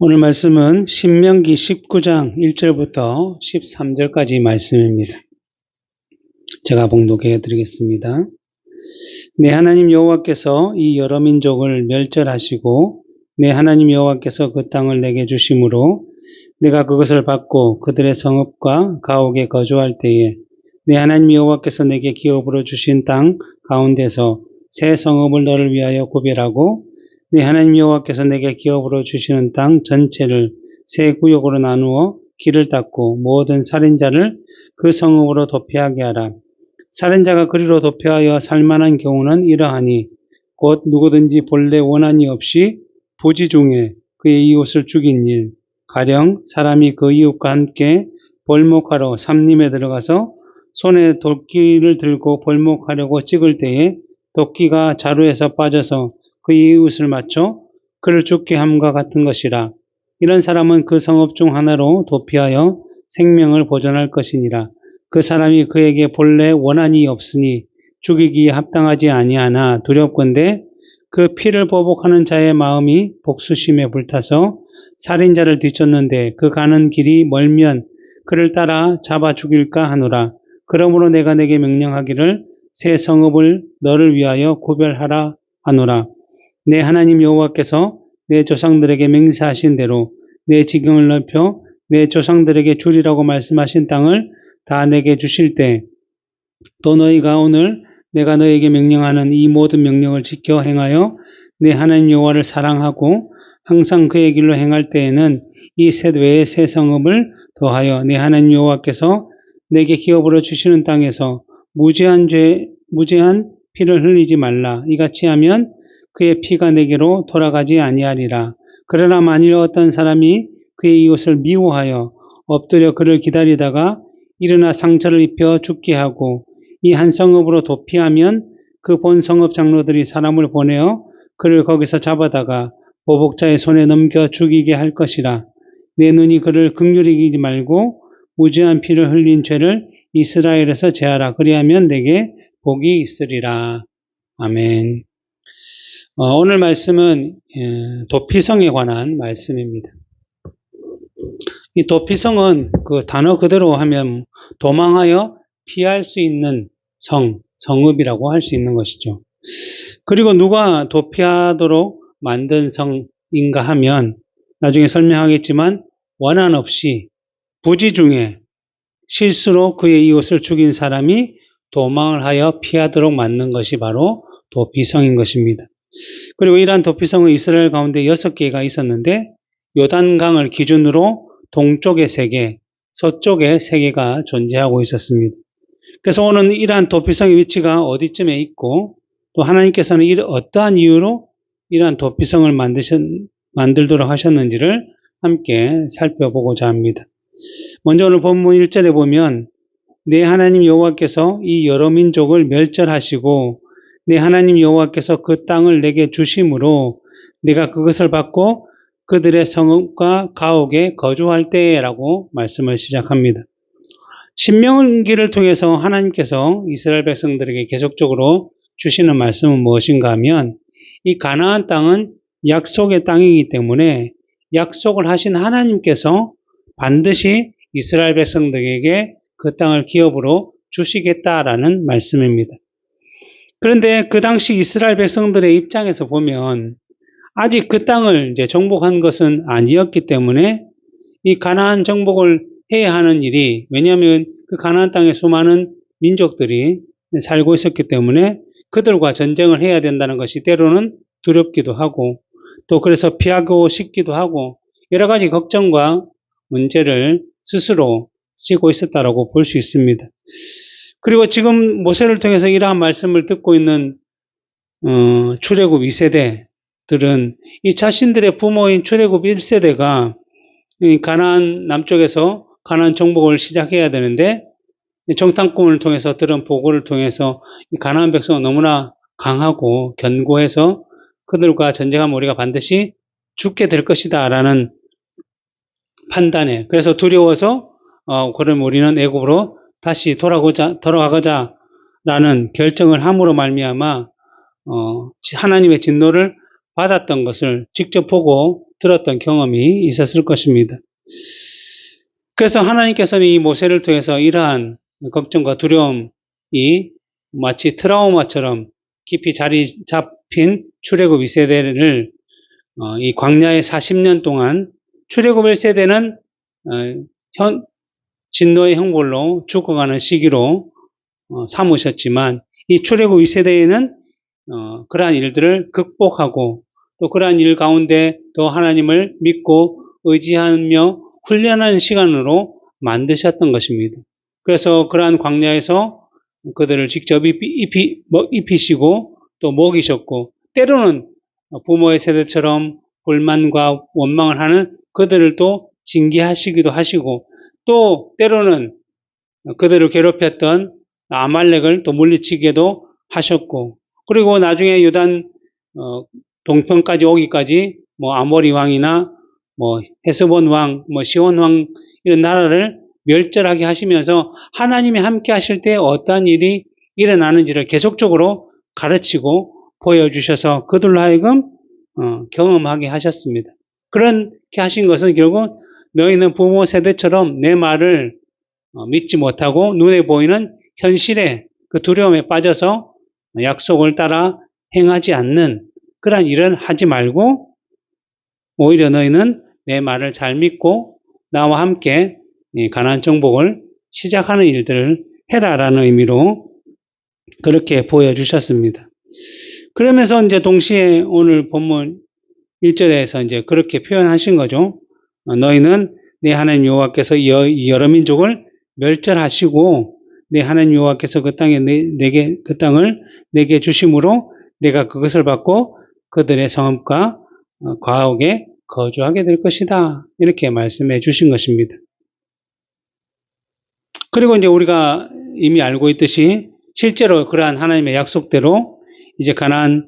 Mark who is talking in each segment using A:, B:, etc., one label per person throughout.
A: 오늘 말씀은 신명기 19장 1절부터 13절까지 말씀입니다. 제가 봉독해 드리겠습니다. 내 하나님 여호와께서 이 여러 민족을 멸절하시고 내 하나님 여호와께서 그 땅을 내게 주심으로 내가 그것을 받고 그들의 성읍과 가옥에 거주할 때에 내 하나님 여호와께서 내게 기업으로 주신 땅 가운데서 새 성읍을 너를 위하여 구별하고 내 하나님 여호와께서 내게 기업으로 주시는 땅 전체를 세 구역으로 나누어 길을 닦고 모든 살인자를 그 성읍으로 도피하게 하라. 살인자가 그리로 도피하여 살만한 경우는 이러하니 곧 누구든지 본래 원한이 없이 부지 중에 그의 이웃을 죽인 일, 가령 사람이 그 이웃과 함께 벌목하러 삼림에 들어가서 손에 도끼를 들고 벌목하려고 찍을 때에 도끼가 자루에서 빠져서 그 이웃을 맞춰 그를 죽게 함과 같은 것이라. 이런 사람은 그 성읍 중 하나로 도피하여 생명을 보존할 것이니라. 그 사람이 그에게 본래 원한이 없으니 죽이기에 합당하지 아니하나 두렵건대 그 피를 보복하는 자의 마음이 복수심에 불타서 살인자를 뒤쫓는데 그 가는 길이 멀면 그를 따라 잡아 죽일까 하노라. 그러므로 내가 내게 명령하기를 새 성읍을 너를 위하여 구별하라 하노라. 내 하나님 여호와께서 내 조상들에게 맹세하신 대로 내 지경을 넓혀 내 조상들에게 주리라고 말씀하신 땅을 다 내게 주실 때 또 너희가 오늘 내가 너에게 명령하는 이 모든 명령을 지켜 행하여 내 하나님 여호와를 사랑하고 항상 그의 길로 행할 때에는 이 셋 외에 새 성읍을 더하여 내 하나님 여호와께서 내게 기업으로 주시는 땅에서 무죄한 피를 흘리지 말라. 이같이 하면 그의 피가 내게로 돌아가지 아니하리라. 그러나 만일 어떤 사람이 그의 이웃을 미워하여 엎드려 그를 기다리다가 일어나 상처를 입혀 죽게 하고 이 한 성읍으로 도피하면 그 본 성읍 장로들이 사람을 보내어 그를 거기서 잡아다가 보복자의 손에 넘겨 죽이게 할 것이라. 내 눈이 그를 긍휼히 여기지 말고 무죄한 피를 흘린 죄를 이스라엘에서 제하라. 그리하면 내게 복이 있으리라. 아멘. 오늘 말씀은 도피성에 관한 말씀입니다. 이 도피성은 그 단어 그대로 하면 도망하여 피할 수 있는 성읍이라고 할 수 있는 것이죠. 그리고 누가 도피하도록 만든 성인가 하면 나중에 설명하겠지만 원한 없이 부지 중에 실수로 그의 이웃을 죽인 사람이 도망을 하여 피하도록 만든 것이 바로 도피성인 것입니다. 그리고 이러한 도피성은 이스라엘 가운데 6개가 있었는데 요단강을 기준으로 동쪽에 3개, 서쪽에 3개가 존재하고 있었습니다. 그래서 오늘 이러한 도피성의 위치가 어디쯤에 있고 또 하나님께서는 어떠한 이유로 이러한 도피성을 만들도록 하셨는지를 함께 살펴보고자 합니다. 먼저 오늘 본문 1절에 보면 내 하나님 여호와께서 이 여러 민족을 멸절하시고 내 하나님 여호와께서 그 땅을 내게 주심으로 내가 그것을 받고 그들의 성읍과 가옥에 거주할 때라고 말씀을 시작합니다. 신명기를 통해서 하나님께서 이스라엘 백성들에게 계속적으로 주시는 말씀은 무엇인가 하면 이 가나안 땅은 약속의 땅이기 때문에 약속을 하신 하나님께서 반드시 이스라엘 백성들에게 그 땅을 기업으로 주시겠다라는 말씀입니다. 그런데 그 당시 이스라엘 백성들의 입장에서 보면 아직 그 땅을 이제 정복한 것은 아니었기 때문에 이 가나안 정복을 해야 하는 일이, 왜냐하면 그 가나안 땅에 수많은 민족들이 살고 있었기 때문에 그들과 전쟁을 해야 된다는 것이 때로는 두렵기도 하고 또 그래서 피하고 싶기도 하고 여러 가지 걱정과 문제를 스스로 지고 있었다라고 볼 수 있습니다. 그리고 지금 모세를 통해서 이러한 말씀을 듣고 있는 출애굽 2세대들은 이 자신들의 부모인 출애굽 1세대가 가나안 남쪽에서 가나안 정복을 시작해야 되는데 정탐꾼을 통해서 들은 보고를 통해서 이 가나안 백성은 너무나 강하고 견고해서 그들과 전쟁하면 우리가 반드시 죽게 될 것이다 라는 판단에, 그래서 두려워서 그럼 우리는 애굽으로 다시 돌아가자 라는 결정을 함으로 말미암아 하나님의 진노를 받았던 것을 직접 보고 들었던 경험이 있었을 것입니다. 그래서 하나님께서는 이 모세를 통해서 이러한 걱정과 두려움이 마치 트라우마처럼 깊이 자리 잡힌 출애굽 2세대를 이 광야의 40년 동안 출애굽 1세대는 진노의 형벌로 죽어가는 시기로 삼으셨지만 이 출애굽 2세대에는 그러한 일들을 극복하고 또 그러한 일 가운데 더 하나님을 믿고 의지하며 훈련하는 시간으로 만드셨던 것입니다. 그래서 그러한 광야에서 그들을 직접 입히시고 또 먹이셨고 때로는 부모의 세대처럼 불만과 원망을 하는 그들을 또 징계하시기도 하시고 또 때로는 그들을 괴롭혔던 아말렉을 또 물리치기도 하셨고 그리고 나중에 요단 동편까지 오기까지 뭐 아모리 왕이나 뭐 헤스본 왕, 뭐 시온 왕 이런 나라를 멸절하게 하시면서 하나님이 함께 하실 때 어떠한 일이 일어나는지를 계속적으로 가르치고 보여주셔서 그들로 하여금 경험하게 하셨습니다. 그렇게 하신 것은 결국 너희는 부모 세대처럼 내 말을 믿지 못하고 눈에 보이는 현실의 그 두려움에 빠져서 약속을 따라 행하지 않는 그러한 일은 하지 말고 오히려 너희는 내 말을 잘 믿고 나와 함께 가나안 정복을 시작하는 일들을 해라라는 의미로 그렇게 보여주셨습니다. 그러면서 이제 동시에 오늘 본문 1절에서 이제 그렇게 표현하신 거죠. 너희는 내 하나님 여호와께서 여러 민족을 멸절하시고 내 하나님 여호와께서 그 땅을 내게 주심으로 내가 그것을 받고 그들의 성읍과 과옥에 거주하게 될 것이다. 이렇게 말씀해 주신 것입니다. 그리고 이제 우리가 이미 알고 있듯이 실제로 그러한 하나님의 약속대로 이제 가나안에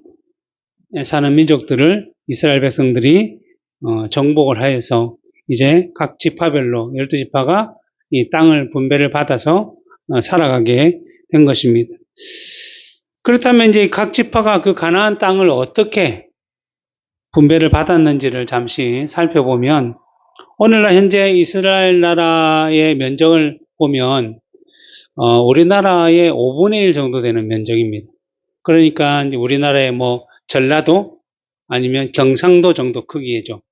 A: 사는 민족들을 이스라엘 백성들이 정복을 하여서 이제 각 지파별로 12지파가 이 땅을 분배를 받아서 살아가게 된 것입니다. 그렇다면 이제 각 지파가 그 가나안 땅을 어떻게 분배를 받았는지를 잠시 살펴보면 오늘날 현재 이스라엘 나라의 면적을 보면 우리나라의 5분의 1 정도 되는 면적입니다. 그러니까 이제 우리나라의 뭐 전라도 아니면 경상도 정도 크기죠.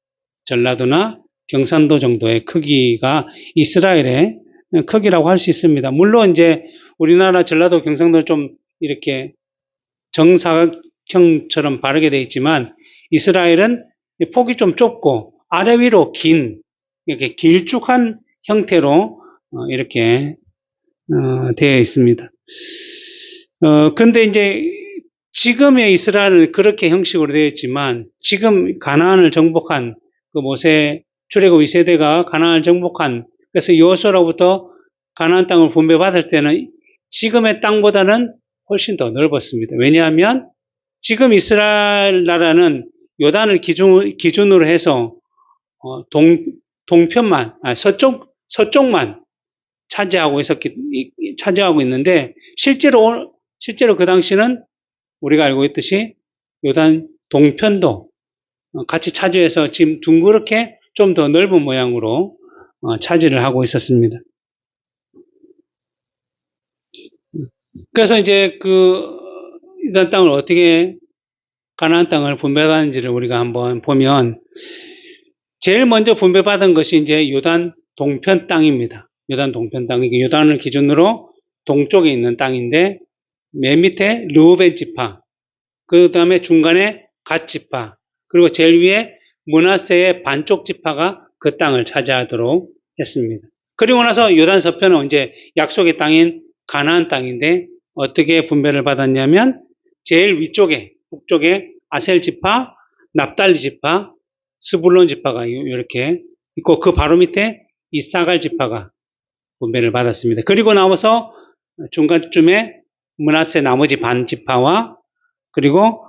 A: 전라도나 경상도 정도의 크기가 이스라엘의 크기라고 할 수 있습니다. 물론 이제 우리나라 전라도 경상도는 좀 이렇게 정사각형처럼 바르게 되어 있지만 이스라엘은 폭이 좀 좁고 아래 위로 이렇게 길쭉한 형태로 이렇게 되어 있습니다. 근데 이제 지금의 이스라엘은 그렇게 형식으로 되어 있지만 지금 가나안을 정복한 그 모세 출애굽 2세대가 가나안을 정복한 그래서 여호수아로부터 가나안 땅을 분배받을 때는 지금의 땅보다는 훨씬 더 넓었습니다. 왜냐하면 지금 이스라엘 나라는 요단을 기준으로 해서 동편만 서쪽만 차지하고 있는데 실제로 그 당시는 우리가 알고 있듯이 요단 동편도 같이 차지해서 지금 둥그렇게 좀 더 넓은 모양으로 차지를 하고 있었습니다. 그래서 이제 그 요단 땅을 어떻게 가나안 땅을 분배받는지를 우리가 한번 보면 제일 먼저 분배받은 것이 이제 요단 동편 땅입니다. 요단 동편 땅, 이게 요단을 기준으로 동쪽에 있는 땅인데 맨 밑에 르우벤 지파, 그 다음에 중간에 갓 지파, 그리고 제일 위에 므낫세의 반쪽 지파가 그 땅을 차지하도록 했습니다. 그리고 나서 요단 서편은 이제 약속의 땅인 가나안 땅인데 어떻게 분배를 받았냐면 제일 위쪽에 북쪽에 아셀 지파, 납달리 지파, 스불론 지파가 이렇게 있고 그 바로 밑에 이사갈 지파가 분배를 받았습니다. 그리고 나와서 중간쯤에 므낫세 나머지 반 지파와 그리고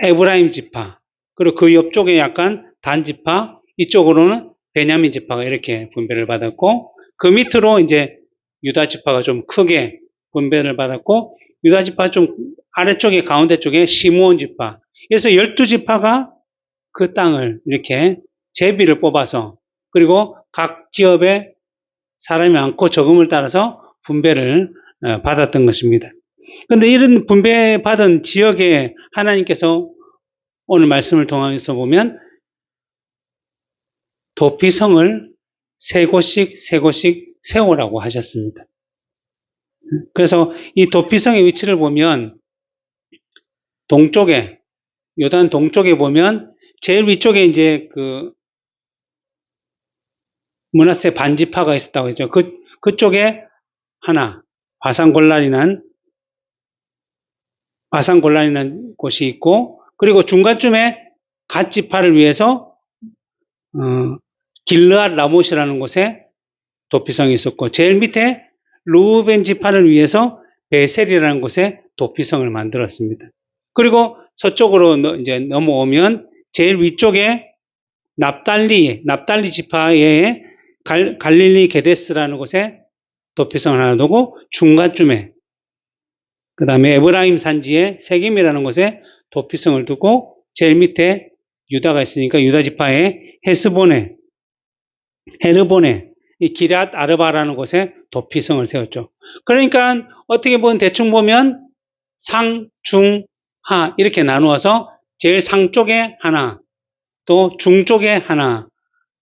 A: 에브라임 지파, 그리고 그 옆쪽에 약간 단 지파, 이쪽으로는 베냐민 지파가 이렇게 분배를 받았고 그 밑으로 이제 유다 지파가 좀 크게 분배를 받았고 유다 지파 좀 아래쪽에 가운데 쪽에 시므온 지파, 그래서 12지파가 그 땅을 이렇게 제비를 뽑아서 그리고 각 지역에 사람이 많고 적음을 따라서 분배를 받았던 것입니다. 그런데 이런 분배받은 지역에 하나님께서 오늘 말씀을 통해서 보면 도피성을 세 곳씩 세우라고 하셨습니다. 그래서 이 도피성의 위치를 보면 동쪽에, 요단 동쪽에 보면 제일 위쪽에 이제 그 므낫세 반지파가 있었다고 했죠. 그쪽에 하나, 바산골란이라는 곳이 있고, 그리고 중간쯤에 갓 지파를 위해서 길르앗 라못이라는 곳에 도피성이 있었고, 제일 밑에 루벤 지파를 위해서 베셀이라는 곳에 도피성을 만들었습니다. 그리고 서쪽으로 이제 넘어오면 제일 위쪽에 납달리 지파의 갈릴리 게데스라는 곳에 도피성을 하나 두고, 중간쯤에 그 다음에 에브라임 산지에 세겜이라는 곳에 도피성을 두고, 제일 밑에 유다가 있으니까 유다 지파의 헤르본에 이 기럇 아르바라는 곳에 도피성을 세웠죠. 그러니까 어떻게 보면 대충 보면 상, 중, 하 이렇게 나누어서 제일 상 쪽에 하나, 또 중 쪽에 하나,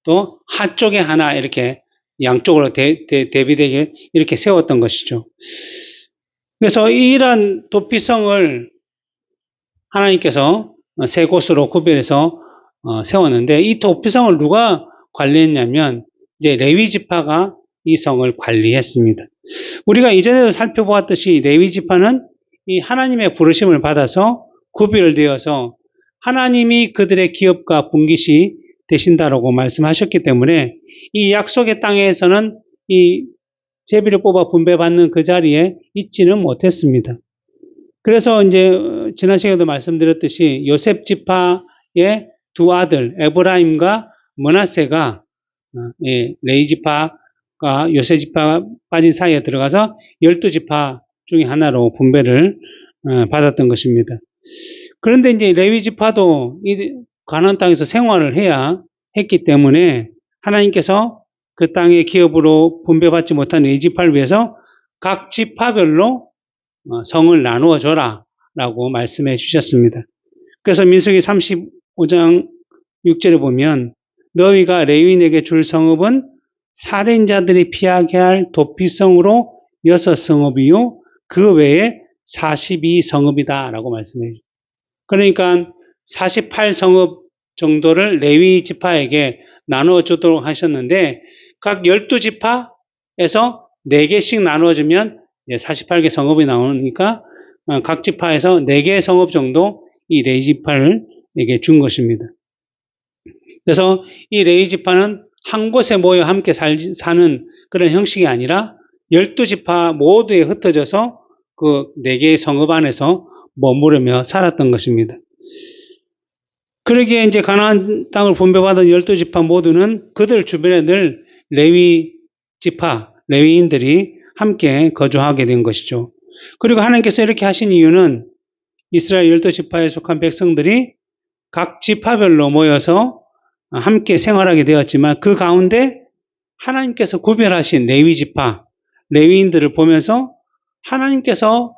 A: 또 하 쪽에 하나 이렇게 양쪽으로 대비되게 이렇게 세웠던 것이죠. 그래서 이러한 도피성을 하나님께서 세 곳으로 구별해서 세웠는데, 이 도피성을 누가 관리했냐면 이제 레위 지파가 이 성을 관리했습니다. 우리가 이전에도 살펴보았듯이 레위 지파는 이 하나님의 부르심을 받아서 구별되어서 하나님이 그들의 기업과 분깃이 되신다라고 말씀하셨기 때문에 이 약속의 땅에서는 이 제비를 뽑아 분배받는 그 자리에 있지는 못했습니다. 그래서 이제 지난 시간에도 말씀드렸듯이 요셉 지파의 두 아들 에브라임과 므낫세가 레위 지파가 요셉 지파 빠진 사이에 들어가서 12지파 중에 하나로 분배를 받았던 것입니다. 그런데 이제 레위 지파도 이 가나안 땅에서 생활을 해야 했기 때문에 하나님께서 그 땅의 기업으로 분배받지 못한 레위 지파를 위해서 각 지파별로 성을 나누어 줘라 라고 말씀해 주셨습니다. 그래서 민수기 35장 6절에 보면 너희가 레위인에게 줄 성읍은 살인자들이 피하게 할 도피성으로 6성읍이요 그 외에 42성읍이다 라고 말씀해 주죠. 그러니까 48성읍 정도를 레위 지파에게 나누어 주도록 하셨는데, 각 12지파에서 4개씩 나누어주면 48개 성읍이 나오니까 각 지파에서 4개 성읍 정도 이 레위 지파에게 준 것입니다. 그래서 이 레위 지파는 한 곳에 모여 함께 사는 그런 형식이 아니라 12지파 모두에 흩어져서 그 4개의 성읍 안에서 머무르며 살았던 것입니다. 그러기에 이제 가나안 땅을 분배받은 12지파 모두는 그들 주변에 늘 레위 지파, 레위인들이 함께 거주하게 된 것이죠. 그리고 하나님께서 이렇게 하신 이유는 이스라엘 12지파에 속한 백성들이 각 지파별로 모여서 함께 생활하게 되었지만 그 가운데 하나님께서 구별하신 레위 지파, 레위인들을 보면서 하나님께서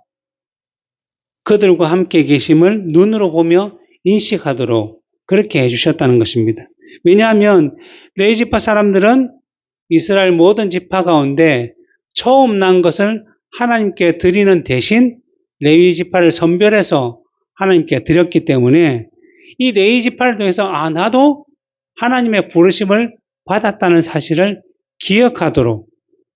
A: 그들과 함께 계심을 눈으로 보며 인식하도록 그렇게 해주셨다는 것입니다. 왜냐하면 레위 지파 사람들은 이스라엘 모든 지파 가운데 처음 난 것을 하나님께 드리는 대신 레위 지파를 선별해서 하나님께 드렸기 때문에 이 레위 지파를 통해서 나도 하나님의 부르심을 받았다는 사실을 기억하도록,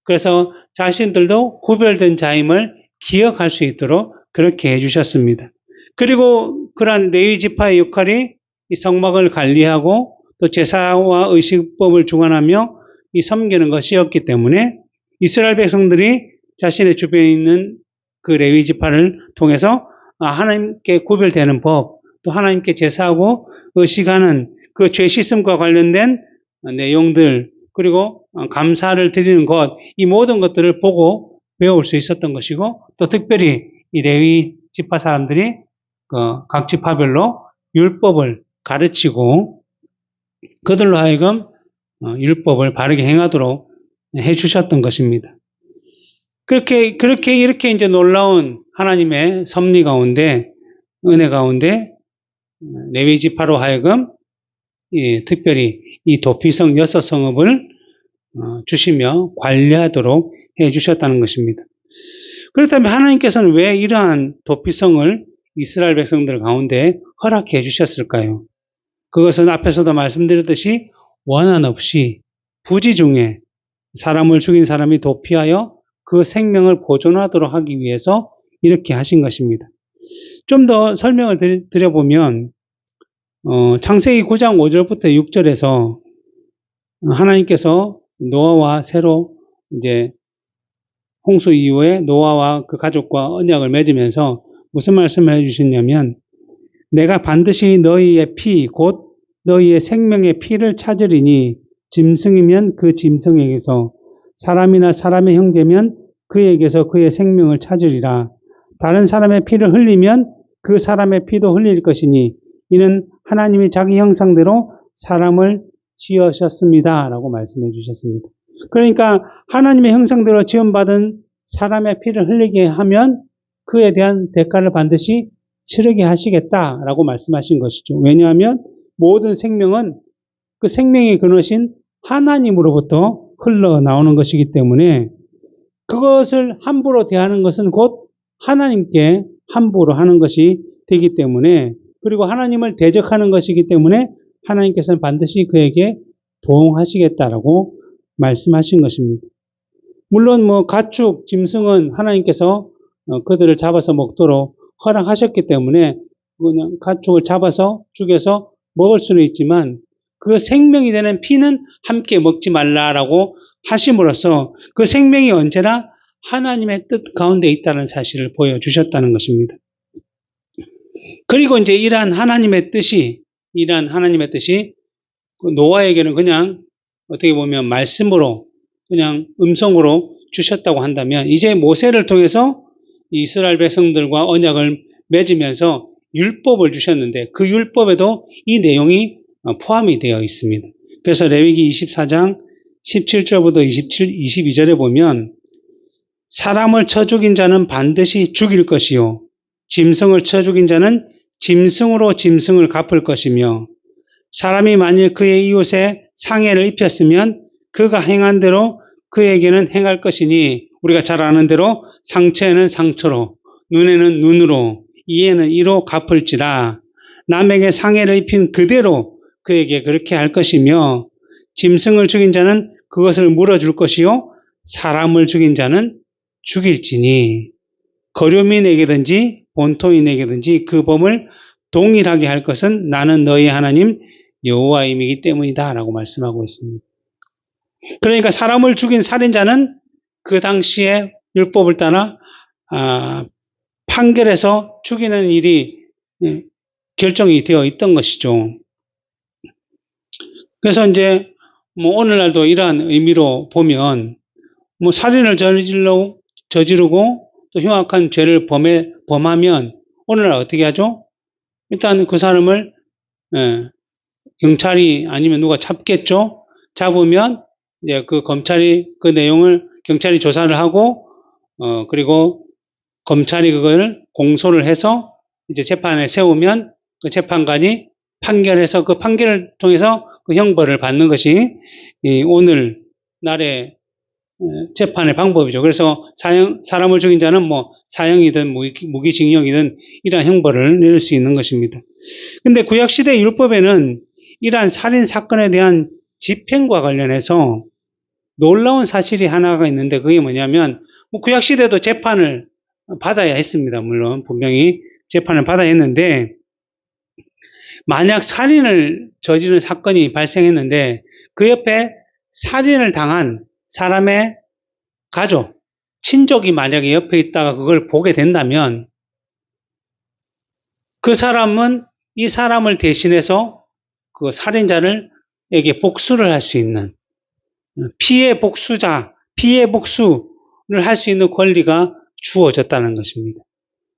A: 그래서 자신들도 구별된 자임을 기억할 수 있도록 그렇게 해주셨습니다. 그리고 그러한 레위 지파의 역할이 이 성막을 관리하고 또 제사와 의식법을 주관하며 이 섬기는 것이었기 때문에 이스라엘 백성들이 자신의 주변에 있는 그 레위 지파를 통해서 하나님께 구별되는 법, 또 하나님께 제사하고 의식하는 그 죄 씻음과 관련된 내용들, 그리고 감사를 드리는 것, 이 모든 것들을 보고 배울 수 있었던 것이고, 또 특별히 이 레위 지파 사람들이 각 지파별로 율법을 가르치고 그들로 하여금 율법을 바르게 행하도록 해주셨던 것입니다. 이렇게 이제 놀라운 하나님의 섭리 가운데, 은혜 가운데, 레위 지파로 하여금, 특별히 이 도피성 6성읍을 주시며 관리하도록 해 주셨다는 것입니다. 그렇다면 하나님께서는 왜 이러한 도피성을 이스라엘 백성들 가운데 허락해 주셨을까요? 그것은 앞에서도 말씀드렸듯이 원한 없이 부지 중에 사람을 죽인 사람이 도피하여 그 생명을 보존하도록 하기 위해서 이렇게 하신 것입니다. 좀 더 설명을 드려보면 창세기 9장 5절부터 6절에서 하나님께서 노아와 새로 이제 홍수 이후에 노아와 그 가족과 언약을 맺으면서 무슨 말씀을 해주셨냐면 내가 반드시 너희의 피 곧 너희의 생명의 피를 찾으리니 짐승이면 그 짐승에게서 사람이나 사람의 형제면 그에게서 그의 생명을 찾으리라. 다른 사람의 피를 흘리면 그 사람의 피도 흘릴 것이니 이는 하나님이 자기 형상대로 사람을 지으셨습니다. 라고 말씀해 주셨습니다. 그러니까 하나님의 형상대로 지음받은 사람의 피를 흘리게 하면 그에 대한 대가를 반드시 치르게 하시겠다라고 말씀하신 것이죠. 왜냐하면 모든 생명은 그 생명의 근원이신 하나님으로부터 흘러나오는 것이기 때문에 그것을 함부로 대하는 것은 곧 하나님께 함부로 하는 것이 되기 때문에 그리고 하나님을 대적하는 것이기 때문에 하나님께서는 반드시 그에게 보응하시겠다라고 말씀하신 것입니다. 물론 가축, 짐승은 하나님께서 그들을 잡아서 먹도록 허락하셨기 때문에 그냥 가축을 잡아서 죽여서 먹을 수는 있지만 그 생명이 되는 피는 함께 먹지 말라라고 하심으로써 그 생명이 언제나 하나님의 뜻 가운데 있다는 사실을 보여주셨다는 것입니다. 그리고 이제 이러한 하나님의 뜻이 노아에게는 그냥 어떻게 보면 말씀으로 그냥 음성으로 주셨다고 한다면 이제 모세를 통해서 이스라엘 백성들과 언약을 맺으면서 율법을 주셨는데 그 율법에도 이 내용이 포함이 되어 있습니다. 그래서 레위기 24장 17절부터 22절에 보면 사람을 쳐 죽인 자는 반드시 죽일 것이요 짐승을 쳐 죽인 자는 짐승으로 짐승을 갚을 것이며 사람이 만일 그의 이웃에 상해를 입혔으면 그가 행한 대로 그에게는 행할 것이니 우리가 잘 아는 대로 상처에는 상처로 눈에는 눈으로 이에는 이로 갚을지라. 남에게 상해를 입힌 그대로 그에게 그렇게 할 것이며 짐승을 죽인 자는 그것을 물어줄 것이요 사람을 죽인 자는 죽일지니 거류민에게든지 본토인에게든지 그 범을 동일하게 할 것은 나는 너희 하나님 여호와임이기 때문이다 라고 말씀하고 있습니다. 그러니까 사람을 죽인 살인자는 그 당시에 율법을 따라 판결해서 죽이는 일이 결정이 되어 있던 것이죠. 그래서 이제 오늘날도 이러한 의미로 보면 살인을 저지르고 또 흉악한 죄를 범하면 오늘날 어떻게 하죠? 일단 그 사람을 경찰이 아니면 누가 잡겠죠? 잡으면 이제 그 검찰이 그 내용을 경찰이 조사를 하고 그리고 검찰이 그걸 공소를 해서 이제 재판에 세우면 그 재판관이 판결해서 그 판결을 통해서 그 형벌을 받는 것이 오늘날의 재판의 방법이죠. 그래서 사람을 죽인 자는 사형이든 무기징역이든 이러한 형벌을 내릴 수 있는 것입니다. 근데 구약시대 율법에는 이러한 살인 사건에 대한 집행과 관련해서 놀라운 사실이 하나가 있는데 그게 뭐냐면 구약시대도 재판을 받아야 했습니다. 물론 분명히 재판을 받아야 했는데 만약 살인을 저지른 사건이 발생했는데 그 옆에 살인을 당한 사람의 가족, 친족이 만약에 옆에 있다가 그걸 보게 된다면 그 사람은 이 사람을 대신해서 그 살인자에게 복수를 할 수 있는 피해 복수를 할 수 있는 권리가 주어졌다는 것입니다.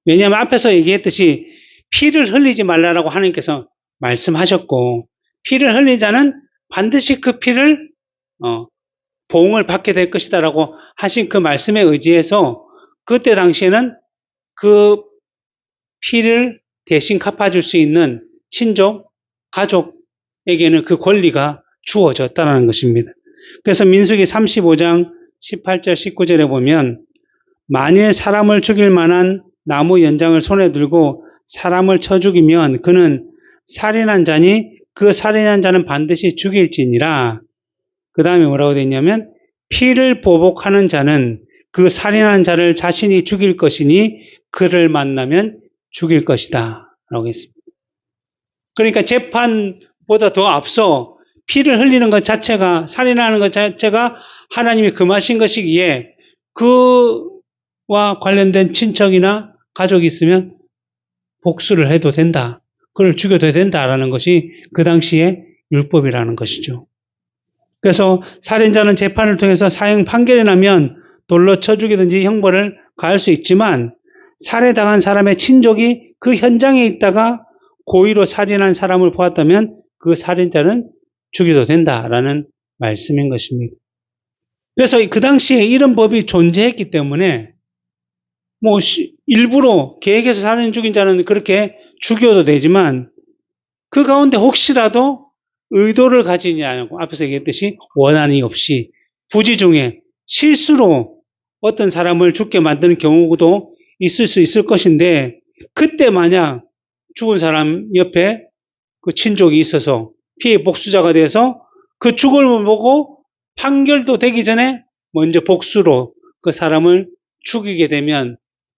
A: 왜냐하면 앞에서 얘기했듯이 피를 흘리지 말라라고 하나님께서 말씀하셨고, 피를 흘린 자는 반드시 그 피를 보응을 받게 될 것이다라고 하신 그 말씀에 의지해서 그때 당시에는 그 피를 대신 갚아줄 수 있는 친족, 가족에게는 그 권리가 주어졌다는 것입니다. 그래서 민수기 35장 18절 19절에 보면 만일 사람을 죽일 만한 나무 연장을 손에 들고 사람을 쳐 죽이면 그는 살인한 자니 그 살인한 자는 반드시 죽일지니라. 그 다음에 뭐라고 되어 있냐면 피를 보복하는 자는 그 살인한 자를 자신이 죽일 것이니 그를 죽일 것이다 라고 했습니다. 그러니까 재판보다 더 앞서 피를 흘리는 것 자체가, 살인하는 것 자체가 하나님이 금하신 것이기에 그와 관련된 친척이나 가족이 있으면 복수를 해도 된다. 그를 죽여도 된다라는 것이 그 당시의 율법이라는 것이죠. 그래서 살인자는 재판을 통해서 사형 판결이 나면 돌로 쳐 죽이든지 형벌을 가할 수 있지만 살해당한 사람의 친족이 그 현장에 있다가 고의로 살인한 사람을 보았다면 그 살인자는 죽여도 된다라는 말씀인 것입니다. 그래서 그 당시에 이런 법이 존재했기 때문에 일부러 계획해서 살인 죽인 자는 그렇게 죽여도 되지만 그 가운데 혹시라도 의도를 가지지 않고 앞에서 얘기했듯이 원한이 없이 부지 중에 실수로 어떤 사람을 죽게 만드는 경우도 있을 수 있을 것인데 그때 만약 죽은 사람 옆에 그 친족이 있어서 피해 복수자가 돼서 그 죽음을 보고 판결도 되기 전에 먼저 복수로 그 사람을 죽이게 되면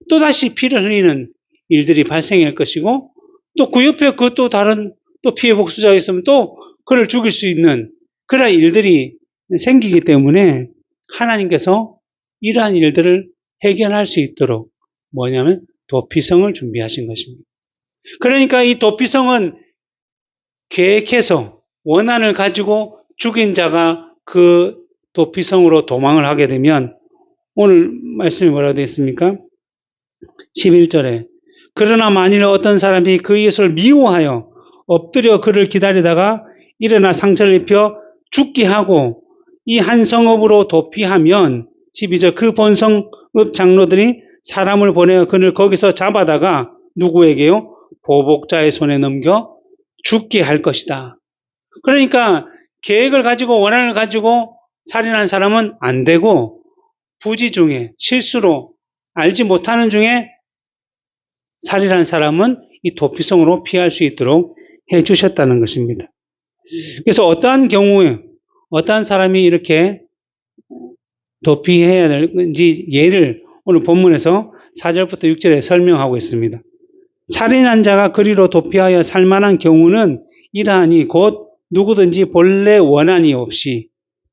A: 또다시 피를 흘리는 일들이 발생할 것이고 또 그 옆에 그 또 다른 또 피해 복수자가 있으면 또 그를 죽일 수 있는 그런 일들이 생기기 때문에 하나님께서 이러한 일들을 해결할 수 있도록 뭐냐면 도피성을 준비하신 것입니다. 그러니까 이 도피성은 계획해서 원한을 가지고 죽인 자가 그 도피성으로 도망을 하게 되면 오늘 말씀이 뭐라고 되어 있습니까? 11절에 그러나 만일 어떤 사람이 그 이웃을 미워하여 엎드려 그를 기다리다가 일어나 상처를 입혀 죽게 하고 이 한 성읍으로 도피하면 12절 그 본성읍 장로들이 사람을 보내어 그를 거기서 잡아다가 누구에게요? 보복자의 손에 넘겨 죽게 할 것이다. 그러니까 계획을 가지고 원한을 가지고 살인한 사람은 안 되고 부지 중에 실수로 알지 못하는 중에 살인한 사람은 이 도피성으로 피할 수 있도록 해 주셨다는 것입니다. 그래서 어떠한 경우에 어떠한 사람이 이렇게 도피해야 되는지 예를 오늘 본문에서 4절부터 6절에 설명하고 있습니다. 살인한 자가 그리로 도피하여 살만한 경우는 이러하니 곧 누구든지 본래 원한이 없이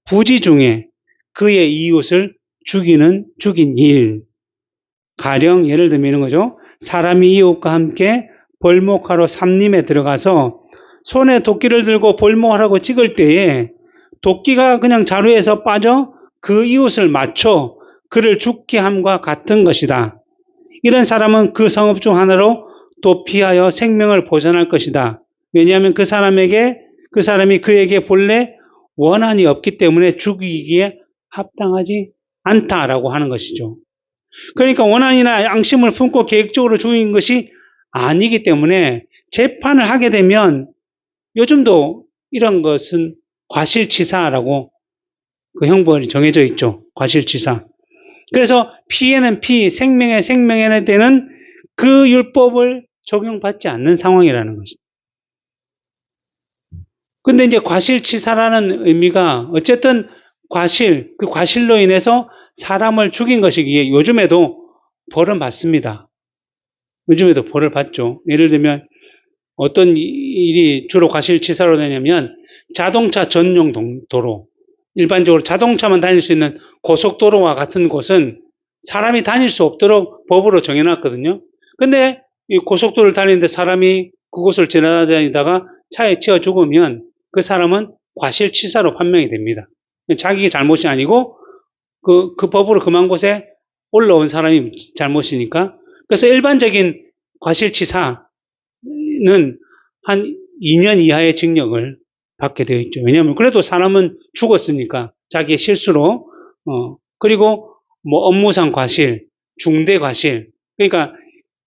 A: 부지 중에 그의 이웃을 죽인 일. 가령 예를 들면 이런 거죠. 사람이 이웃과 함께 벌목하러 삼림에 들어가서 손에 도끼를 들고 벌목하라고 찍을 때에 도끼가 그냥 자루에서 빠져 그 이웃을 맞춰 그를 죽게 함과 같은 것이다. 이런 사람은 그 성읍 중 하나로 도피하여 생명을 보존할 것이다. 왜냐하면 그 사람이 그에게 본래 원한이 없기 때문에 죽이기에 합당하지 않다라고 하는 것이죠. 그러니까 원한이나 양심을 품고 계획적으로 죽인 것이 아니기 때문에 재판을 하게 되면 요즘도 이런 것은 과실치사라고 그 형벌이 정해져 있죠. 과실치사. 그래서 피해는 피, 생명에 생명에 되는 그 율법을 적용받지 않는 상황이라는 것입니다. 근데 이제 과실치사라는 의미가 어쨌든 그 과실로 인해서 사람을 죽인 것이기에 요즘에도 벌은 받습니다. 요즘에도 벌을 받죠. 예를 들면 어떤 일이 주로 과실치사로 되냐면 자동차 전용 도로, 일반적으로 자동차만 다닐 수 있는 고속도로와 같은 곳은 사람이 다닐 수 없도록 법으로 정해놨거든요. 근데 이 고속도로를 다니는데 사람이 그곳을 지나다니다가 차에 치여 죽으면 그 사람은 과실치사로 판명이 됩니다. 자기 잘못이 아니고 그 법으로 금한 곳에 올라온 사람이 잘못이니까. 그래서 일반적인 과실치사는 한 2년 이하의 징역을 받게 되어 있죠. 왜냐하면 그래도 사람은 죽었으니까 자기의 실수로 그리고 뭐 업무상 과실, 중대 과실. 그러니까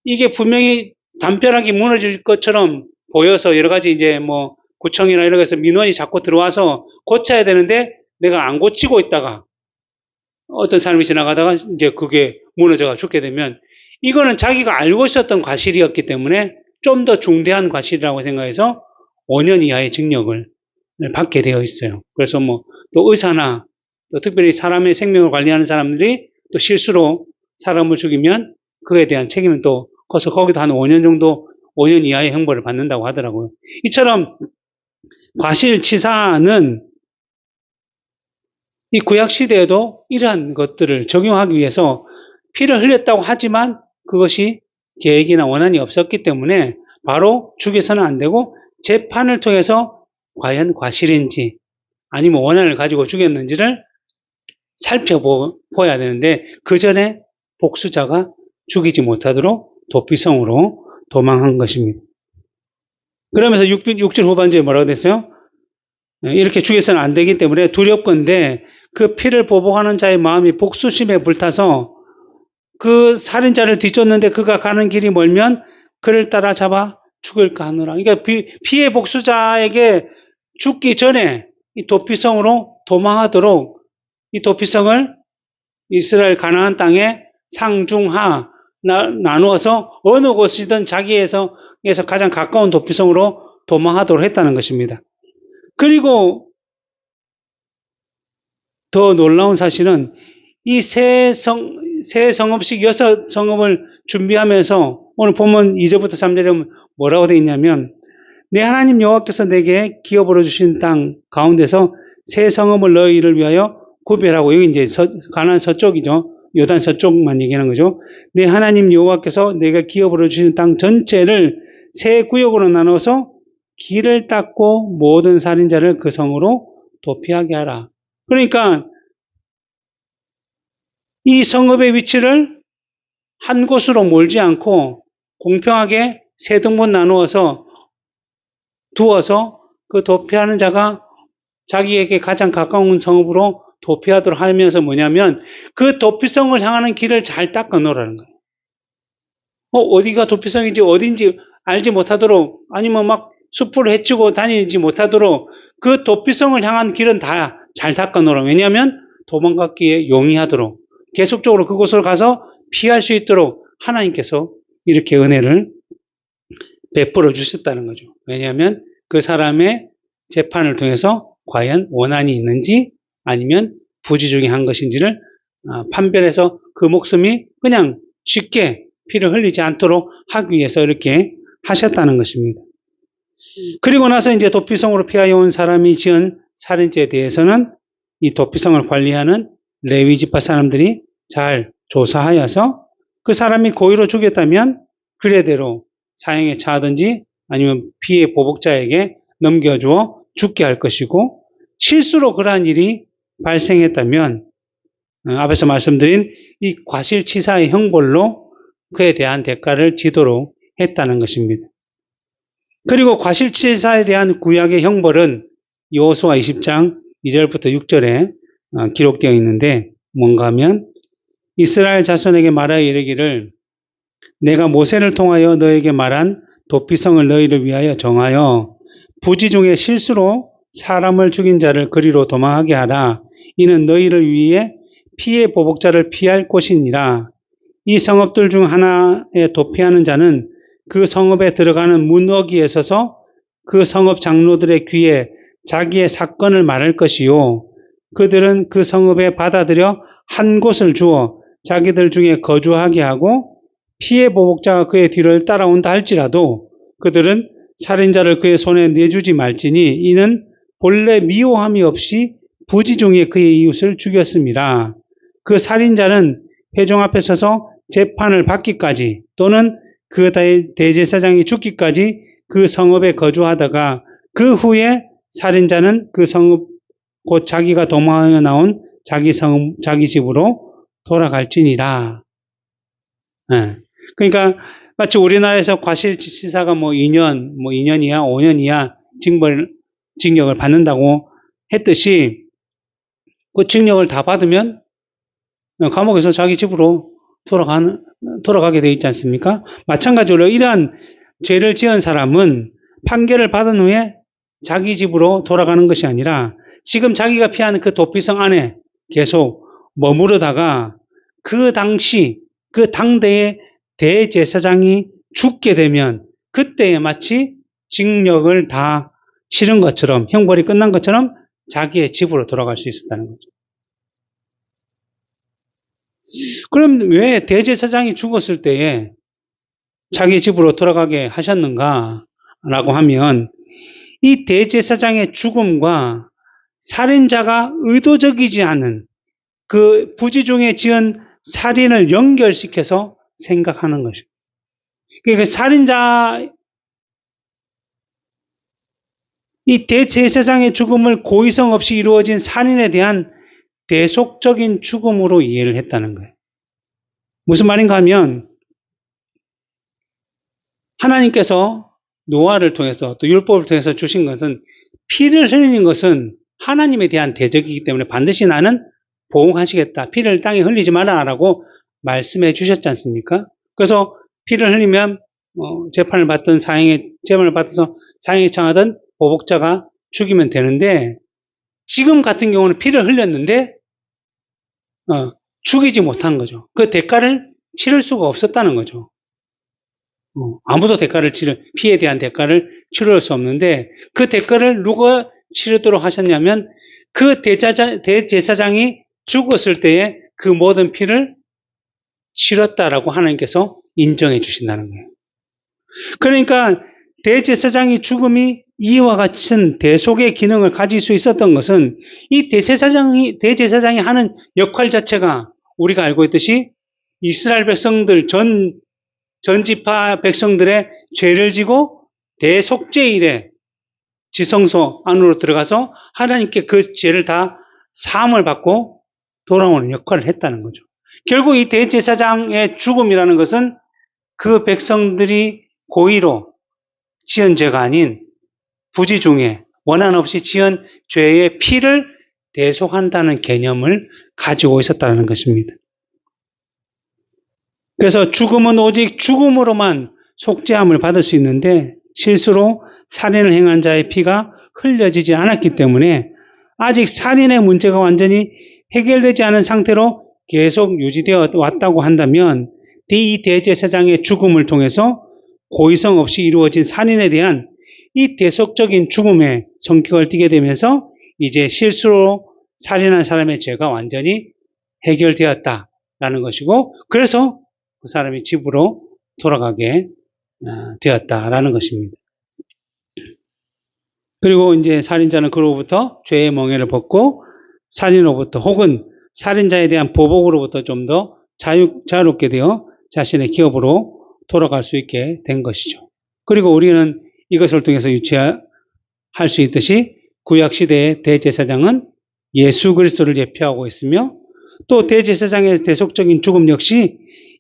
A: 이게 분명히 담벼락이 무너질 것처럼 보여서 여러 가지 이제 뭐 구청이나 이런 데서 민원이 자꾸 들어와서 고쳐야 되는데 내가 안 고치고 있다가 어떤 사람이 지나가다가 이제 그게 무너져가 죽게 되면 이거는 자기가 알고 있었던 과실이었기 때문에 좀 더 중대한 과실이라고 생각해서 5년 이하의 징역을 받게 되어 있어요. 그래서 뭐 또 의사나 또 특별히 사람의 생명을 관리하는 사람들이 또 실수로 사람을 죽이면 그에 대한 책임은 또 커서 거기도 한 5년 정도 5년 이하의 형벌을 받는다고 하더라고요. 이처럼 과실치사는 이 구약시대에도 이러한 것들을 적용하기 위해서 피를 흘렸다고 하지만 그것이 계획이나 원한이 없었기 때문에 바로 죽여서는 안 되고 재판을 통해서 과연 과실인지 아니면 원한을 가지고 죽였는지를 살펴봐야 되는데 그 전에 복수자가 죽이지 못하도록 도피성으로 도망한 것입니다. 그러면서 6절 후반절에 뭐라고 됐어요? 이렇게 죽여서는 안 되기 때문에 두렵건대 그 피를 보복하는 자의 마음이 복수심에 불타서 그 살인자를 뒤쫓는데 그가 가는 길이 멀면 그를 따라 잡아 죽일까 하노라. 그러니까 피해 복수자에게 죽기 전에 이 도피성으로 도망하도록 이 도피성을 이스라엘 가나안 땅에 상중하 나누어서 어느 곳이든 자기에서 가장 가까운 도피성으로 도망하도록 했다는 것입니다. 그리고 더 놀라운 사실은 이 세 성읍씩 6성읍을 준비하면서 오늘 본문 2절부터 3절에 뭐라고 되어 있냐면 내 하나님 여호와께서 내게 기업으로 주신 땅 가운데서 세 성읍을 너희를 위하여 구별하고 여기 이제 가나안 서쪽이죠. 요단 서쪽만 얘기하는 거죠. 내 하나님 여호와께서 내가 기업으로 주신 땅 전체를 세 구역으로 나눠서 길을 닦고 모든 살인자를 그 성으로 도피하게 하라. 그러니까 이 성읍의 위치를 한 곳으로 몰지 않고 공평하게 세 등분 나누어서 두어서 그 도피하는 자가 자기에게 가장 가까운 성읍으로 도피하도록 하면서 뭐냐면 그 도피성을 향하는 길을 잘 닦아 놓으라는 거예요. 어디가 도피성인지 어딘지 알지 못하도록 아니면 막 숲을 헤치고 다니지 못하도록 그 도피성을 향한 길은 다 잘 닦아 놓으라. 왜냐하면 도망갔기에 용이하도록 계속적으로 그곳을 가서 피할 수 있도록 하나님께서 이렇게 은혜를 베풀어 주셨다는 거죠. 왜냐하면 그 사람의 재판을 통해서 과연 원한이 있는지 아니면 부지 중에 한 것인지를 판별해서 그 목숨이 그냥 쉽게 피를 흘리지 않도록 하기 위해서 이렇게 하셨다는 것입니다. 그리고 나서 이제 도피성으로 피하여 온 사람이 지은 살인죄에 대해서는 이 도피성을 관리하는 레위 지파 사람들이 잘 조사하여서 그 사람이 고의로 죽였다면 그래대로 사형에 처하든지 아니면 피해 보복자에게 넘겨주어 죽게 할 것이고 실수로 그러한 일이 발생했다면 앞에서 말씀드린 이 과실치사의 형벌로 그에 대한 대가를 지도록 했다는 것입니다. 그리고 과실치사에 대한 구약의 형벌은 여호수아 20장 2절부터 6절에 기록되어 있는데 뭔가 하면 이스라엘 자손에게 말하여 이르기를 내가 모세를 통하여 너에게 말한 도피성을 너희를 위하여 정하여 부지 중에 실수로 사람을 죽인 자를 그리로 도망하게 하라. 이는 너희를 위해 피해 보복자를 피할 곳이니라. 이 성읍들 중 하나에 도피하는 자는 그 성읍에 들어가는 문어기에 서서 그 성읍 장로들의 귀에 자기의 사건을 말할 것이요. 그들은 그 성읍에 받아들여 한 곳을 주어 자기들 중에 거주하게 하고 피해 보복자가 그의 뒤를 따라온다 할지라도 그들은 살인자를 그의 손에 내주지 말지니 이는 본래 미워함이 없이 부지 중에 그의 이웃을 죽였습니다. 그 살인자는 회중 앞에 서서 재판을 받기까지 또는 그 대제사장이 죽기까지 그 성읍에 거주하다가 그 후에 살인자는 그 성읍 곧 자기가 도망하여 나온 자기 집으로 돌아갈지니라. 그러니까 마치 우리나라에서 과실치사가 뭐 2년, 뭐 2년 이하, 5년 이하 징역을 받는다고 했듯이 그 징역을 다 받으면 감옥에서 자기 집으로 돌아가게 돼 있지 않습니까? 마찬가지로 이러한 죄를 지은 사람은 판결을 받은 후에 자기 집으로 돌아가는 것이 아니라 지금 자기가 피하는 그 도피성 안에 계속 머무르다가 그 당시 그 당대의 대제사장이 죽게 되면 그때에 마치 징역을 다 치른 것처럼 형벌이 끝난 것처럼 자기의 집으로 돌아갈 수 있었다는 거죠. 그럼 왜 대제사장이 죽었을 때에 자기 집으로 돌아가게 하셨는가? 라고 하면 이 대제사장의 죽음과 살인자가 의도적이지 않은 그 부지 중에 지은 살인을 연결시켜서 생각하는 것입니다. 그러니까 살인자, 이 대제사장의 죽음을 고의성 없이 이루어진 살인에 대한 대속적인 죽음으로 이해를 했다는 거예요. 무슨 말인가 하면 하나님께서 노아를 통해서 또 율법을 통해서 주신 것은 피를 흘리는 것은 하나님에 대한 대적이기 때문에 반드시 나는 보응하시겠다. 피를 땅에 흘리지 마라라고 말씀해 주셨지 않습니까? 그래서 피를 흘리면 재판을 받든 재판을 받아서 사형에 처하든 보복자가 죽이면 되는데 지금 같은 경우는 피를 흘렸는데 죽이지 못한 거죠. 그 대가를 치를 수가 없었다는 거죠. 아무도 피에 대한 대가를 치를 수 없는데 그 대가를 누가 치르도록 하셨냐면 그 대제사장이 죽었을 때에 그 모든 피를 치렀다라고 하나님께서 인정해 주신다는 거예요. 그러니까 대제사장의 죽음이 이와 같은 대속의 기능을 가질 수 있었던 것은 이 대제사장이 하는 역할 자체가 우리가 알고 있듯이 이스라엘 백성들 전 지파 백성들의 죄를 지고 대속죄일에 지성소 안으로 들어가서 하나님께 그 죄를 다 사함을 받고 돌아오는 역할을 했다는 거죠. 결국 이 대제사장의 죽음이라는 것은 그 백성들이 고의로 지은 죄가 아닌 부지 중에 원한 없이 지은 죄의 피를 대속한다는 개념을 가지고 있었다는 것입니다. 그래서 죽음은 오직 죽음으로만 속죄함을 받을 수 있는데 실수로 살인을 행한 자의 피가 흘려지지 않았기 때문에 아직 살인의 문제가 완전히 해결되지 않은 상태로 계속 유지되어 왔다고 한다면 이 대제사장의 죽음을 통해서 고의성 없이 이루어진 살인에 대한 이 대속적인 죽음의 성격을 띠게 되면서 이제 실수로 살인한 사람의 죄가 완전히 해결되었다라는 것이고 그래서 그 사람이 집으로 돌아가게 되었다라는 것입니다. 그리고 이제 살인자는 그로부터 죄의 멍에를 벗고 살인으로부터 혹은 살인자에 대한 보복으로부터 좀 더 자유롭게 되어 자신의 기업으로 돌아갈 수 있게 된 것이죠. 그리고 우리는 이것을 통해서 유추할 수 있듯이 구약시대의 대제사장은 예수 그리스도를 예표하고 있으며 또 대제사장의 대속적인 죽음 역시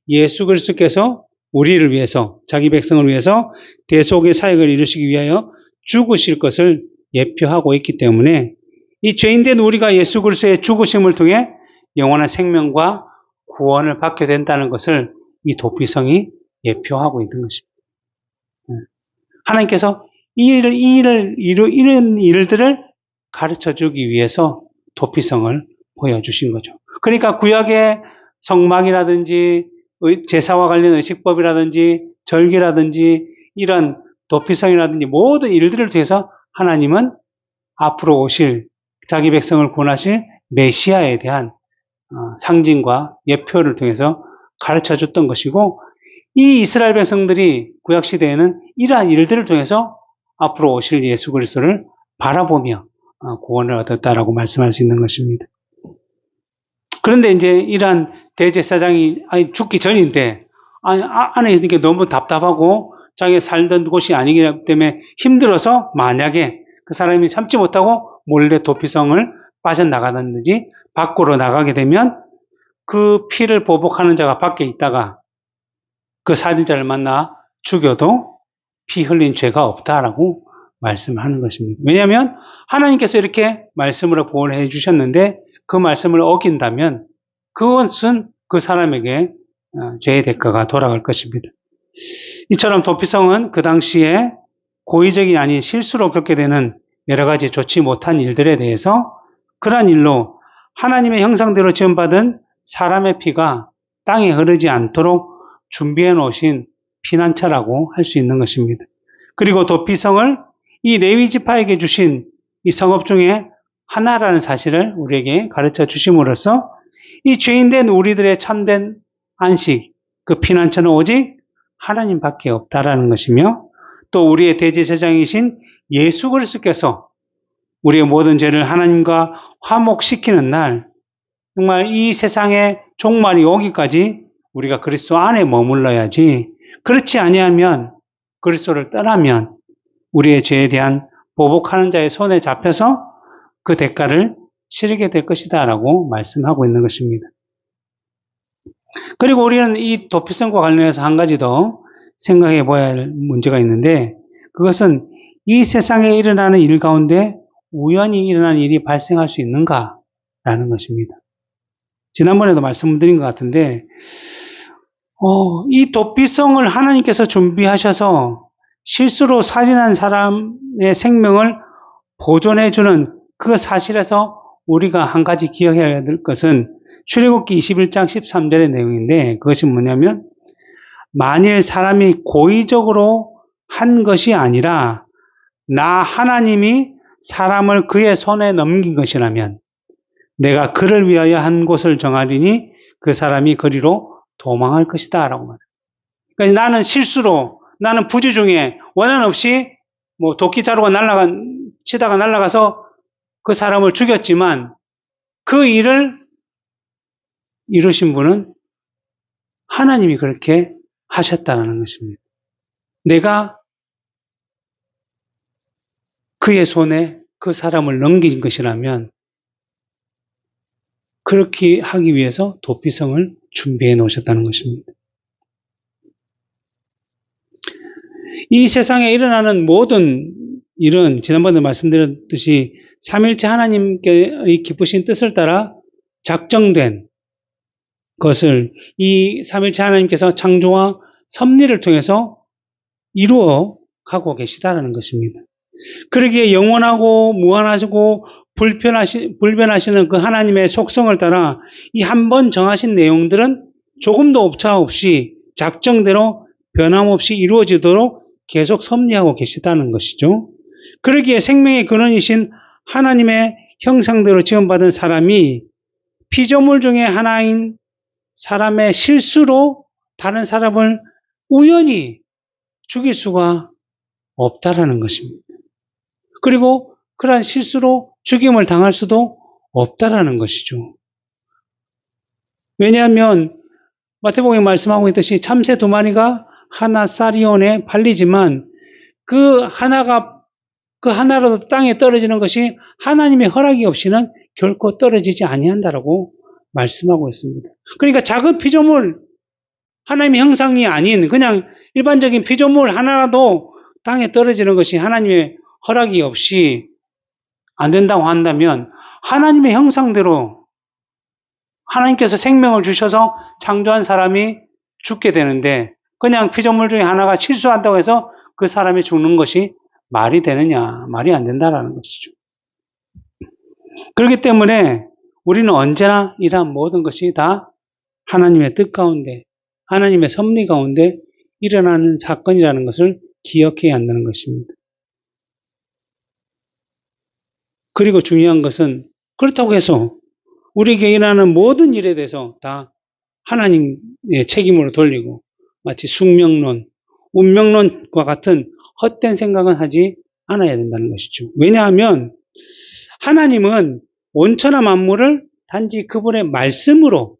A: 예수 그리스도께서 우리를 위해서 자기 백성을 위해서 대속의 사역을 이루시기 위하여 죽으실 것을 예표하고 있기 때문에 이 죄인된 우리가 예수 그리스도의 죽으심을 통해 영원한 생명과 구원을 받게 된다는 것을 이 도피성이 예표하고 있는 것입니다. 하나님께서 이런 일들을 가르쳐 주기 위해서 도피성을 보여주신 거죠. 그러니까 구약의 성막이라든지 제사와 관련 의식법이라든지 절기라든지 이런 도피성이라든지 모든 일들을 통해서 하나님은 앞으로 오실 자기 백성을 구원하실 메시아에 대한 상징과 예표를 통해서 가르쳐 줬던 것이고 이 이스라엘 백성들이 구약시대에는 이러한 일들을 통해서 앞으로 오실 예수 그리스도를 바라보며 구원을 얻었다라고 말씀할 수 있는 것입니다. 그런데 이제 이러한 대제사장이 죽기 전인데 안에 있는 게 너무 답답하고 자기가 살던 곳이 아니기 때문에 힘들어서 만약에 그 사람이 참지 못하고 몰래 도피성을 빠져나가든지 밖으로 나가게 되면 그 피를 보복하는 자가 밖에 있다가 그 살인자를 만나 죽여도 피 흘린 죄가 없다라고 말씀하는 것입니다. 왜냐하면 하나님께서 이렇게 말씀으로 보호해 주셨는데 그 말씀을 어긴다면 그것은 그 사람에게 죄의 대가가 돌아갈 것입니다. 이처럼 도피성은 그 당시에 고의적이 아닌 실수로 겪게 되는 여러 가지 좋지 못한 일들에 대해서 그러한 일로 하나님의 형상대로 지음받은 사람의 피가 땅에 흐르지 않도록 준비해 놓으신 피난처라고 할 수 있는 것입니다. 그리고 도피성을 이 레위 지파에게 주신 이 성읍 중에 하나라는 사실을 우리에게 가르쳐 주심으로써 이 죄인된 우리들의 참된 안식, 그 피난처는 오직 하나님밖에 없다라는 것이며 또 우리의 대제사장이신 예수 그리스도께서 우리의 모든 죄를 하나님과 화목시키는 날, 정말 이 세상의 종말이 오기까지 우리가 그리스도 안에 머물러야지, 그렇지 아니하면 그리스도를 떠나면 우리의 죄에 대한 보복하는 자의 손에 잡혀서 그 대가를 치르게 될 것이다 라고 말씀하고 있는 것입니다. 그리고 우리는 이 도피성과 관련해서 한 가지 더 생각해 봐야 할 문제가 있는데, 그것은 이 세상에 일어나는 일 가운데 우연히 일어나는 일이 발생할 수 있는가라는 것입니다. 지난번에도 말씀드린 것 같은데 이 도피성을 하나님께서 준비하셔서 실수로 살인한 사람의 생명을 보존해주는 그 사실에서 우리가 한 가지 기억해야 될 것은 출애굽기 21장 13절의 내용인데, 그것이 뭐냐면 만일 사람이 고의적으로 한 것이 아니라 나 하나님이 사람을 그의 손에 넘긴 것이라면 내가 그를 위하여 한 곳을 정하리니 그 사람이 그리로 도망할 것이다 라고 말해요. 그러니까 나는 실수로, 나는 부주 중에 원한 없이 도끼 자루가 치다가 날아가서 그 사람을 죽였지만 그 일을 이루신 분은 하나님이 그렇게 하셨다는 것입니다. 내가 그의 손에 그 사람을 넘긴 것이라면 그렇게 하기 위해서 도피성을 준비해 놓으셨다는 것입니다. 이 세상에 일어나는 모든 일은 지난번에 말씀드렸듯이 삼일체 하나님께의 기쁘신 뜻을 따라 작정된 것을 이 삼일체 하나님께서 창조와 섭리를 통해서 이루어 가고 계시다는 것입니다. 그러기에 영원하고 무한하시고 불변하시는 그 하나님의 속성을 따라 이 한 번 정하신 내용들은 조금도 오차 없이 작정대로 변함없이 이루어지도록 계속 섭리하고 계시다는 것이죠. 그러기에 생명의 근원이신 하나님의 형상대로 지음받은 사람이 피조물 중에 하나인 사람의 실수로 다른 사람을 우연히 죽일 수가 없다라는 것입니다. 그리고 그러한 실수로 죽임을 당할 수도 없다라는 것이죠. 왜냐하면 마태복음에 말씀하고 있듯이 참새 2마리가 하나 쌀이온에 팔리지만 그 하나라도 땅에 떨어지는 것이 하나님의 허락이 없이는 결코 떨어지지 아니한다라고 말씀하고 있습니다. 그러니까 작은 피조물, 하나님의 형상이 아닌 그냥 일반적인 피조물 하나라도 땅에 떨어지는 것이 하나님의 허락이 없이 안 된다고 한다면 하나님의 형상대로 하나님께서 생명을 주셔서 창조한 사람이 죽게 되는데 그냥 피조물 중에 하나가 실수한다고 해서 그 사람이 죽는 것이 말이 되느냐? 말이 안 된다라는 것이죠. 그렇기 때문에 우리는 언제나 이러한 모든 것이 다 하나님의 뜻 가운데, 하나님의 섭리 가운데 일어나는 사건이라는 것을 기억해야 한다는 것입니다. 그리고 중요한 것은 그렇다고 해서 우리에게 일어나는 모든 일에 대해서 다 하나님의 책임으로 돌리고 마치 숙명론, 운명론과 같은 헛된 생각은 하지 않아야 된다는 것이죠. 왜냐하면 하나님은 온천하 만물을 단지 그분의 말씀으로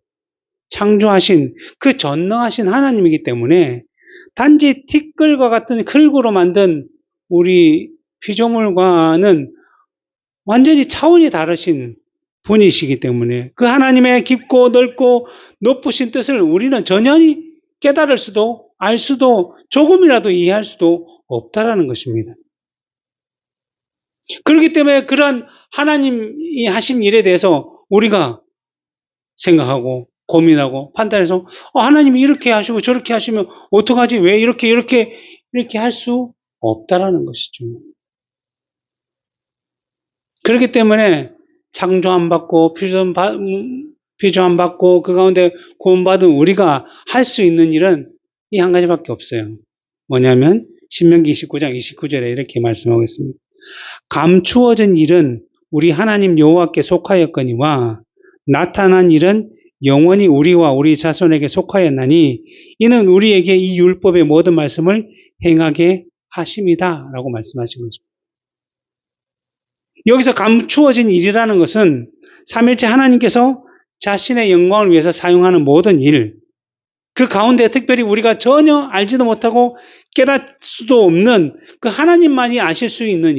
A: 창조하신 그 전능하신 하나님이기 때문에 단지 티끌과 같은 흙으로 만든 우리 피조물과는 완전히 차원이 다르신 분이시기 때문에 그 하나님의 깊고 넓고 높으신 뜻을 우리는 전혀 깨달을 수도 알 수도 조금이라도 이해할 수도 없다라는 것입니다. 그렇기 때문에 그러한 하나님이 하신 일에 대해서 우리가 생각하고 고민하고 판단해서 하나님이 이렇게 하시고 저렇게 하시면 어떡하지? 왜 이렇게 할 수 없다라는 것이죠. 그렇기 때문에 창조 안 받고 피조 안 받고 그 가운데 구원받은 우리가 할 수 있는 일은 이 한 가지밖에 없어요. 뭐냐면 신명기 29장 29절에 이렇게 말씀하고 있습니다. 감추어진 일은 우리 하나님 여호와께 속하였거니와 나타난 일은 영원히 우리와 우리 자손에게 속하였나니 이는 우리에게 이 율법의 모든 말씀을 행하게 하심이다 라고 말씀하신 거죠. 여기서 감추어진 일이라는 것은 삼일째 하나님께서 자신의 영광을 위해서 사용하는 모든 일, 그 가운데 특별히 우리가 전혀 알지도 못하고 깨닫을 수도 없는 그 하나님만이 아실 수 있는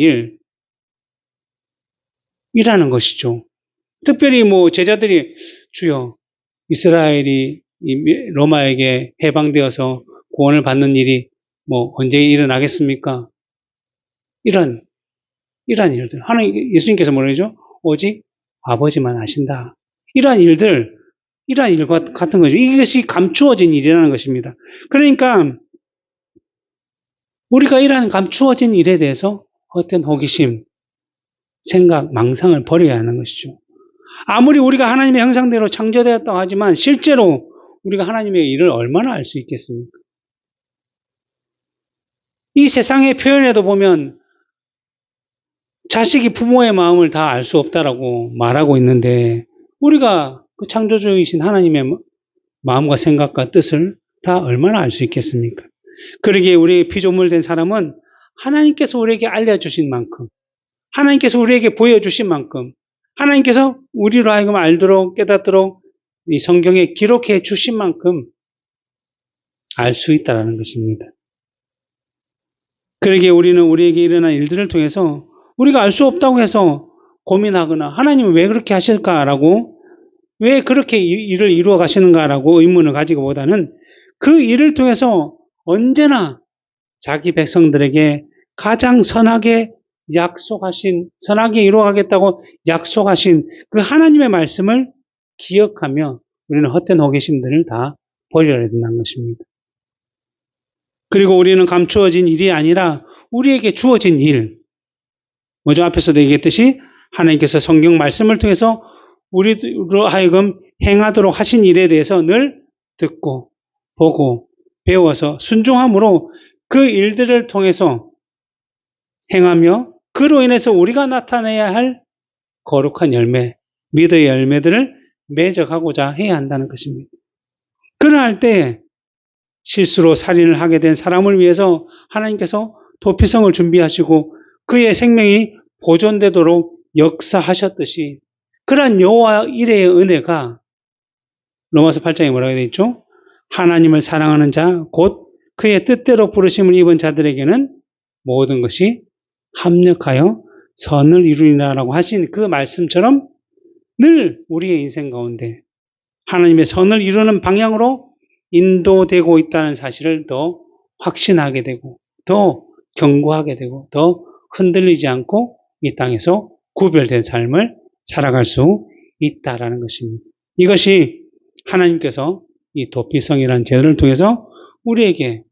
A: 일이라는 것이죠. 특별히 제자들이 주여 이스라엘이 로마에게 해방되어서 구원을 받는 일이 언제 일어나겠습니까? 이런 일들. 예수님께서 뭐라 그러죠? 오직 아버지만 아신다. 이러한 일 같은 거죠. 이것이 감추어진 일이라는 것입니다. 그러니까 우리가 이러한 감추어진 일에 대해서 어떤 호기심, 생각, 망상을 버려야 하는 것이죠. 아무리 우리가 하나님의 형상대로 창조되었다고 하지만 실제로 우리가 하나님의 일을 얼마나 알 수 있겠습니까? 이 세상의 표현에도 보면 자식이 부모의 마음을 다 알 수 없다라고 말하고 있는데 우리가 그 창조주이신 하나님의 마음과 생각과 뜻을 다 얼마나 알 수 있겠습니까? 그러기에 우리 피조물 된 사람은 하나님께서 우리에게 알려주신 만큼, 하나님께서 우리에게 보여주신 만큼, 하나님께서 우리로 하여금 알도록 깨닫도록 이 성경에 기록해 주신 만큼 알 수 있다는 것입니다. 그러기에 우리는 우리에게 일어난 일들을 통해서 우리가 알 수 없다고 해서 고민하거나 하나님은 왜 그렇게 하실까라고 왜 그렇게 일을 이루어 가시는가라고 의문을 가지고보다는 그 일을 통해서 언제나 자기 백성들에게 가장 선하게 이루어가겠다고 약속하신 그 하나님의 말씀을 기억하며 우리는 헛된 호기심들을 다 버려야 된다는 것입니다. 그리고 우리는 감추어진 일이 아니라 우리에게 주어진 일, 먼저 앞에서도 얘기했듯이 하나님께서 성경 말씀을 통해서 우리로 하여금 행하도록 하신 일에 대해서 늘 듣고 보고 배워서 순종함으로 그 일들을 통해서 행하며 그로 인해서 우리가 나타내야 할 거룩한 열매, 믿음의 열매들을 매적하고자 해야 한다는 것입니다. 그러할 때 실수로 살인을 하게 된 사람을 위해서 하나님께서 도피성을 준비하시고 그의 생명이 보존되도록 역사하셨듯이 그러한 여호와 이레의 은혜가 로마서 8장에 뭐라고 되어 있죠? 하나님을 사랑하는 자, 곧 그의 뜻대로 부르심을 입은 자들에게는 모든 것이 합력하여 선을 이루리라라고 하신 그 말씀처럼 늘 우리의 인생 가운데 하나님의 선을 이루는 방향으로 인도되고 있다는 사실을 더 확신하게 되고 더 견고하게 되고 더 흔들리지 않고 이 땅에서 구별된 삶을 살아갈 수 있다라는 것입니다. 이것이 하나님께서 이 도피성이라는 제도를 통해서 우리에게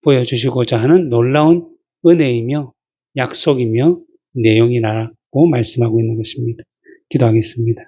A: 보여주시고자 하는 놀라운 은혜이며 약속이며 내용이라고 말씀하고 있는 것입니다. 기도하겠습니다.